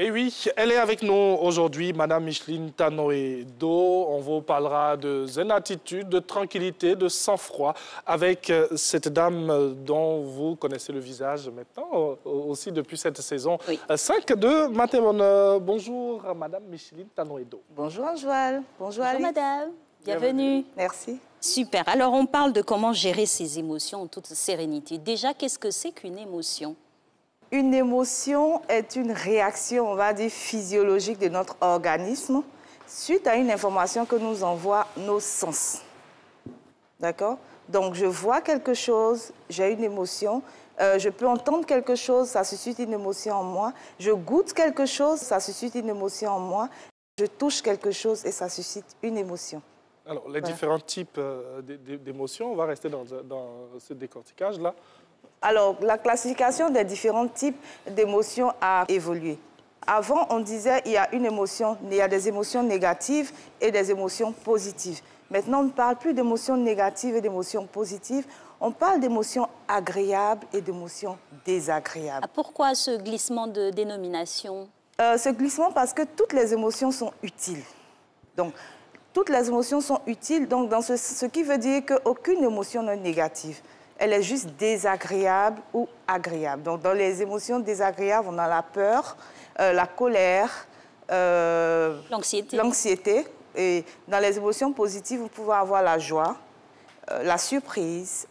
Et oui, elle est avec nous aujourd'hui, Madame Micheline Tanoé-Do. On vous parlera de zen attitude, de tranquillité, de sang-froid avec cette dame dont vous connaissez le visage maintenant, aussi depuis cette saison 5 de Matémon. Bonjour, Madame Micheline Tanoé-Do. Bonjour, Joël. Bonjour, Bonjour Madame. Bienvenue. Merci. Super. Alors, on parle de comment gérer ses émotions en toute sérénité. Déjà, qu'est-ce que c'est qu'une émotion? Une émotion est une réaction, on va dire, physiologique de notre organisme suite à une information que nous envoient nos sens. D'accord? Donc, je vois quelque chose, j'ai une émotion. Je peux entendre quelque chose, ça suscite une émotion en moi. Je goûte quelque chose, ça suscite une émotion en moi. Je touche quelque chose et ça suscite une émotion. Alors, les différents types d'émotions, on va rester dans ce décortiquage-là. Alors, la classification des différents types d'émotions a évolué. Avant, on disait qu'il y a des émotions négatives et des émotions positives. Maintenant, on ne parle plus d'émotions négatives et d'émotions positives. On parle d'émotions agréables et d'émotions désagréables. Pourquoi ce glissement de dénomination? Ce glissement parce que toutes les émotions sont utiles. Donc, toutes les émotions sont utiles, donc ce qui veut dire qu'aucune émotion n'est négative. Elle est juste désagréable ou agréable. Donc, dans les émotions désagréables, on a la peur, la colère, l'anxiété. Et dans les émotions positives, vous pouvez avoir la joie, la surprise,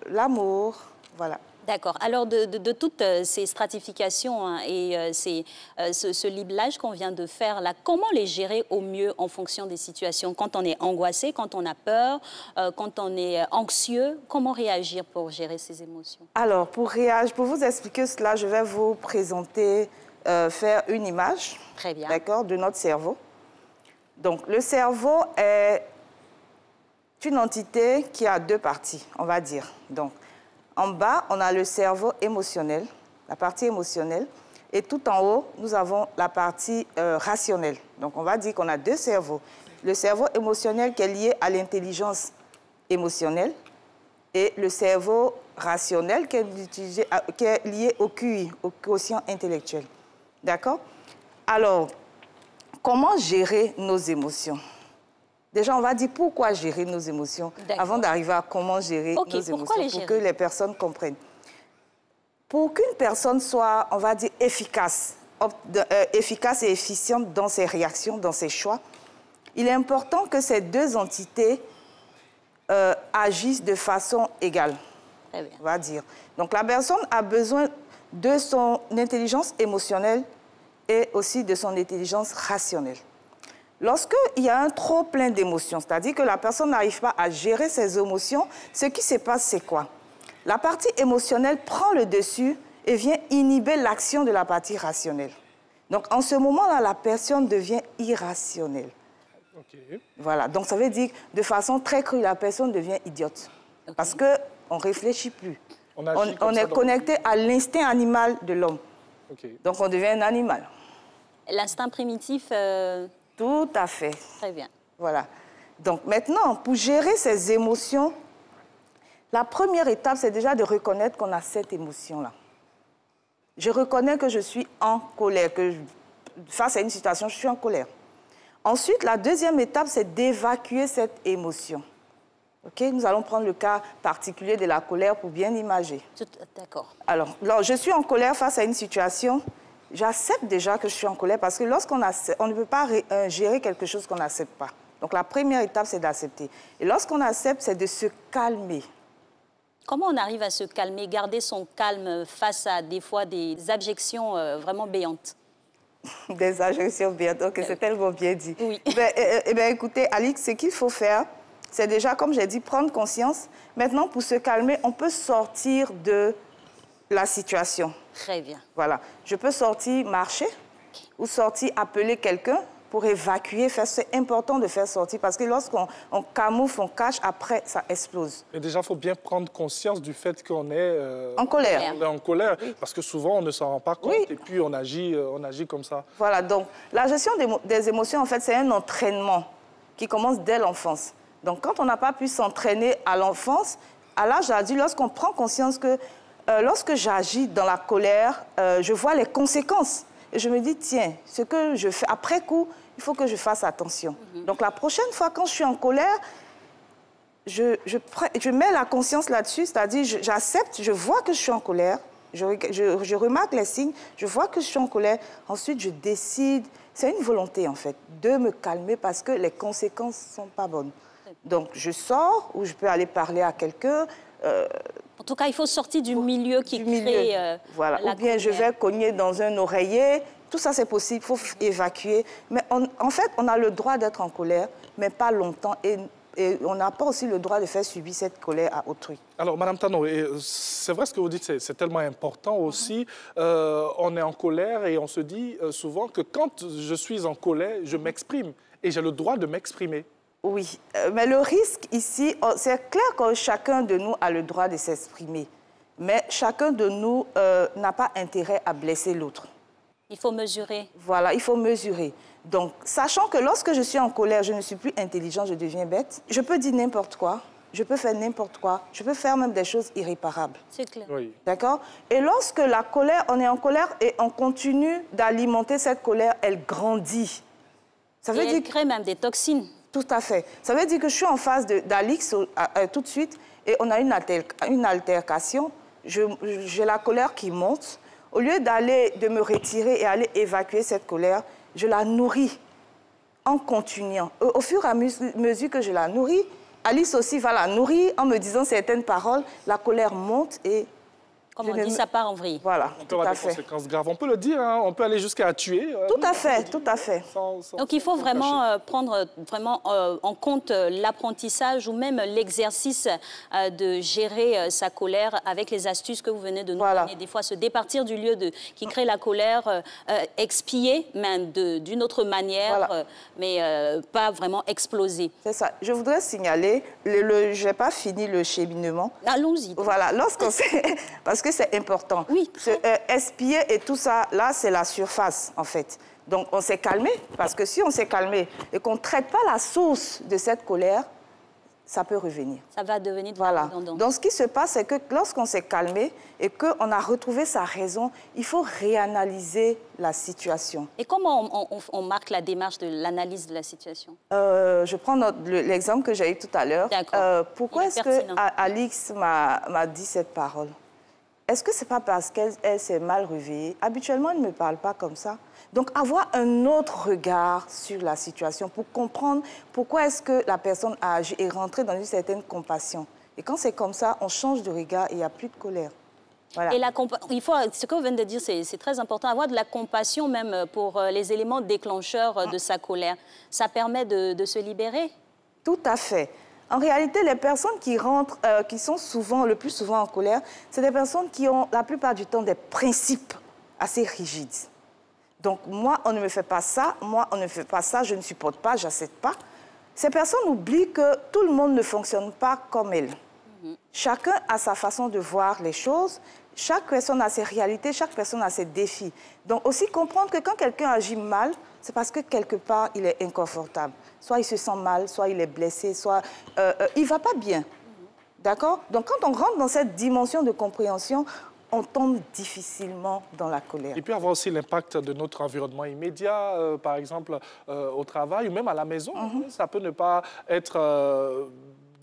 l'amour, voilà. D'accord. Alors, de toutes ces stratifications et ce liblage qu'on vient de faire, là, comment les gérer au mieux en fonction des situations? Quand on est angoissé, quand on a peur, quand on est anxieux, comment réagir pour gérer ces émotions? Alors, pour vous expliquer cela, je vais vous présenter, faire une image, d'accord, de notre cerveau. Donc, le cerveau est une entité qui a deux parties, on va dire. Donc, en bas, on a le cerveau émotionnel, la partie émotionnelle, et tout en haut, nous avons la partie rationnelle. Donc, on va dire qu'on a deux cerveaux. Le cerveau émotionnel qui est lié à l'intelligence émotionnelle et le cerveau rationnel qui est lié au QI, au quotient intellectuel. D'accord? Alors, comment gérer nos émotions? Déjà, on va dire pourquoi gérer nos émotions avant d'arriver à comment gérer nos émotions pour que les personnes comprennent. Pour qu'une personne soit, on va dire, efficace et efficiente dans ses réactions, dans ses choix, il est important que ces deux entités agissent de façon égale, on va dire. Donc, la personne a besoin de son intelligence émotionnelle et aussi de son intelligence rationnelle. Lorsqu'il y a un trop plein d'émotions, c'est-à-dire que la personne n'arrive pas à gérer ses émotions, ce qui se passe, c'est quoi? La partie émotionnelle prend le dessus et vient inhiber l'action de la partie rationnelle. Donc, en ce moment-là, la personne devient irrationnelle. Voilà, donc ça veut dire que de façon très crue, la personne devient idiote. Parce qu'on ne réfléchit plus. On est connecté à l'instinct animal de l'homme. Donc, on devient un animal. L'instinct primitif... Tout à fait. Très bien. Voilà. Donc maintenant, pour gérer ces émotions, la première étape, c'est déjà de reconnaître qu'on a cette émotion-là. Je reconnais que je suis en colère, que face à une situation, je suis en colère. Ensuite, la deuxième étape, c'est d'évacuer cette émotion. Okay? Nous allons prendre le cas particulier de la colère pour bien imager. D'accord. Alors, je suis en colère face à une situation. J'accepte déjà que je suis en colère parce que lorsqu'on on ne peut pas gérer quelque chose qu'on n'accepte pas. Donc, la première étape, c'est d'accepter. Et lorsqu'on accepte, c'est de se calmer. Comment on arrive à se calmer, garder son calme face à des fois des abjections vraiment béantes? Des abjections béantes, ok, c'est tellement bien dit. Oui. Écoutez, Alix, ce qu'il faut faire, c'est déjà, comme j'ai dit, prendre conscience. Maintenant, pour se calmer, on peut sortir de la situation. Très bien. Voilà. Je peux sortir marcher ou sortir appeler quelqu'un pour évacuer. C'est important de faire sortir parce que lorsqu'on camoufle, on cache, après, ça explose. Et déjà, il faut bien prendre conscience du fait qu'on est... en colère. On est en colère, parce que souvent, on ne s'en rend pas compte et puis on agit comme ça. Voilà, donc la gestion des émotions, en fait, c'est un entraînement qui commence dès l'enfance. Donc, quand on n'a pas pu s'entraîner à l'enfance, à l'âge adulte, lorsqu'on prend conscience que lorsque j'agis dans la colère, je vois les conséquences. et je me dis, tiens, ce que je fais après coup, il faut que je fasse attention. Donc la prochaine fois, quand je suis en colère, je mets la conscience là-dessus, c'est-à-dire j'accepte, je vois que je suis en colère, je remarque les signes, je vois que je suis en colère, ensuite je décide, c'est une volonté en fait, de me calmer parce que les conséquences ne sont pas bonnes. Donc je sors ou je peux aller parler à quelqu'un. En tout cas, il faut sortir du milieu qui crée voilà. la Ou bien je vais cogner dans un oreiller, tout ça c'est possible, il faut évacuer. Mais en fait, on a le droit d'être en colère, mais pas longtemps. Et on n'a pas aussi le droit de faire subir cette colère à autrui. Alors, Madame Tano, c'est vrai ce que vous dites, c'est tellement important aussi. On est en colère et on se dit souvent que quand je suis en colère, je m'exprime et j'ai le droit de m'exprimer. Oui, mais le risque ici, c'est clair que chacun de nous a le droit de s'exprimer. Mais chacun de nous n'a pas intérêt à blesser l'autre. Il faut mesurer. Voilà, il faut mesurer. Donc, sachant que lorsque je suis en colère, je ne suis plus intelligent, je deviens bête, je peux dire n'importe quoi, je peux faire n'importe quoi, je peux faire même des choses irréparables. C'est clair. Oui. D'accord? Et lorsque la colère, on est en colère et on continue d'alimenter cette colère, elle grandit. Ça veut dire elle crée même des toxines. Tout à fait. Ça veut dire que je suis en face d'Alix tout de suite et on a une altercation. J'ai la colère qui monte. Au lieu de me retirer et aller évacuer cette colère, je la nourris en continuant. Au fur et à mesure que je la nourris, Alice aussi va la nourrir en me disant certaines paroles. La colère monte et... Comme on dit, ça part en vrille. Voilà, on peut avoir des conséquences graves. On peut le dire, hein, on peut aller jusqu'à tuer. Tout à fait, tout à fait. Donc il faut vraiment prendre en compte l'apprentissage ou même l'exercice de gérer sa colère avec les astuces que vous venez de nous donner. Des fois, se départir du lieu qui crée la colère, expier, mais d'une autre manière, mais pas vraiment exploser. C'est ça. Je voudrais signaler, je n'ai pas fini le cheminement. Allons-y. Voilà, lorsqu'on sait... Parce que c'est important. Oui. Expier et tout ça, là, c'est la surface, en fait. Donc, on s'est calmé, parce que si on s'est calmé et qu'on ne traite pas la source de cette colère, ça peut revenir. Ça va devenir redondant. Donc, ce qui se passe, c'est que lorsqu'on s'est calmé et qu'on a retrouvé sa raison, il faut réanalyser la situation. Et comment on marque la démarche de l'analyse de la situation? Je prends l'exemple que j'ai eu tout à l'heure. Pourquoi est-ce que Alix m'a dit cette parole? Est-ce que ce n'est pas parce qu'elle s'est mal réveillée? Habituellement, elle ne me parle pas comme ça. Donc, avoir un autre regard sur la situation pour comprendre pourquoi est-ce que la personne a agi et rentrer dans une certaine compassion. Et quand c'est comme ça, on change de regard et il n'y a plus de colère. Voilà. Et ce que vous venez de dire, c'est très important, avoir de la compassion même pour les éléments déclencheurs de sa colère. Ça permet de se libérer? Tout à fait. En réalité, les personnes qui rentrent, qui sont le plus souvent en colère, c'est des personnes qui ont la plupart du temps des principes assez rigides. Donc, moi, on ne me fait pas ça, moi, on ne fait pas ça, je ne supporte pas, j'accepte pas. Ces personnes oublient que tout le monde ne fonctionne pas comme elles. Chacun a sa façon de voir les choses, chaque personne a ses réalités, chaque personne a ses défis. Donc, aussi comprendre que quand quelqu'un agit mal, c'est parce que quelque part, il est inconfortable. Soit il se sent mal, soit il est blessé, soit il ne va pas bien. D'accord? Donc, quand on rentre dans cette dimension de compréhension, on tombe difficilement dans la colère. Il peut y avoir aussi l'impact de notre environnement immédiat, par exemple au travail ou même à la maison. Ça peut ne pas être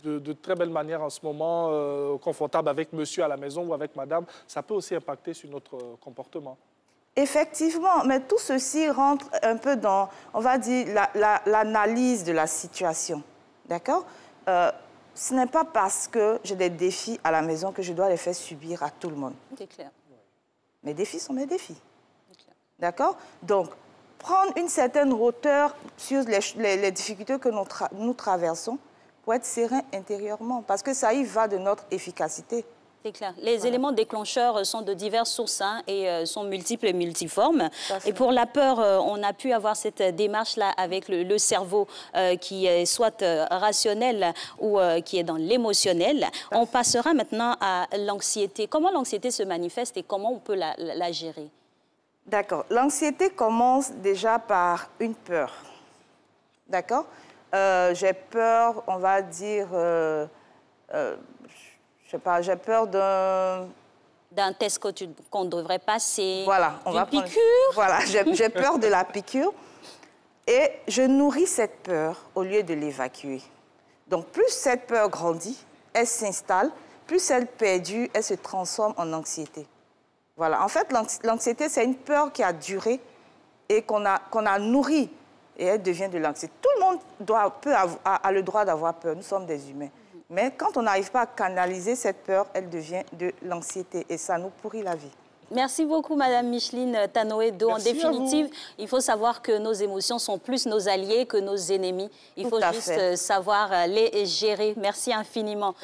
de très belle manière en ce moment, confortable avec monsieur à la maison ou avec madame. Ça peut aussi impacter sur notre comportement. Effectivement, mais tout ceci rentre un peu dans, on va dire, l'analyse de la situation. D'accord? Ce n'est pas parce que j'ai des défis à la maison que je dois les faire subir à tout le monde. C'est clair. Mes défis sont mes défis. D'accord? Donc, prendre une certaine hauteur sur les difficultés que nous traversons pour être serein intérieurement, parce que ça y va de notre efficacité. C'est clair. Les éléments déclencheurs sont de diverses sources et sont multiples et multiformes. Et pour la peur, on a pu avoir cette démarche-là avec le cerveau qui est soit rationnel ou qui est dans l'émotionnel. On passera maintenant à l'anxiété. Comment l'anxiété se manifeste et comment on peut la gérer? D'accord. L'anxiété commence déjà par une peur. D'accord? J'ai peur, on va dire... je sais pas, j'ai peur d'un test qu'on devrait passer, voilà, d'une piqûre. Voilà, j'ai peur de la piqûre. Et je nourris cette peur au lieu de l'évacuer. Donc, plus cette peur grandit, elle s'installe, plus elle perdure, elle se transforme en anxiété. Voilà, en fait, l'anxiété, c'est une peur qui a duré et qu'on a nourrie. Et elle devient de l'anxiété. Tout le monde a le droit d'avoir peur. Nous sommes des humains. Mais quand on n'arrive pas à canaliser cette peur, elle devient de l'anxiété. Et ça nous pourrit la vie. Merci beaucoup, Madame Micheline Tanoé-Do. En définitive, il faut savoir que nos émotions sont plus nos alliés que nos ennemis. Il faut juste savoir les gérer. Merci infiniment.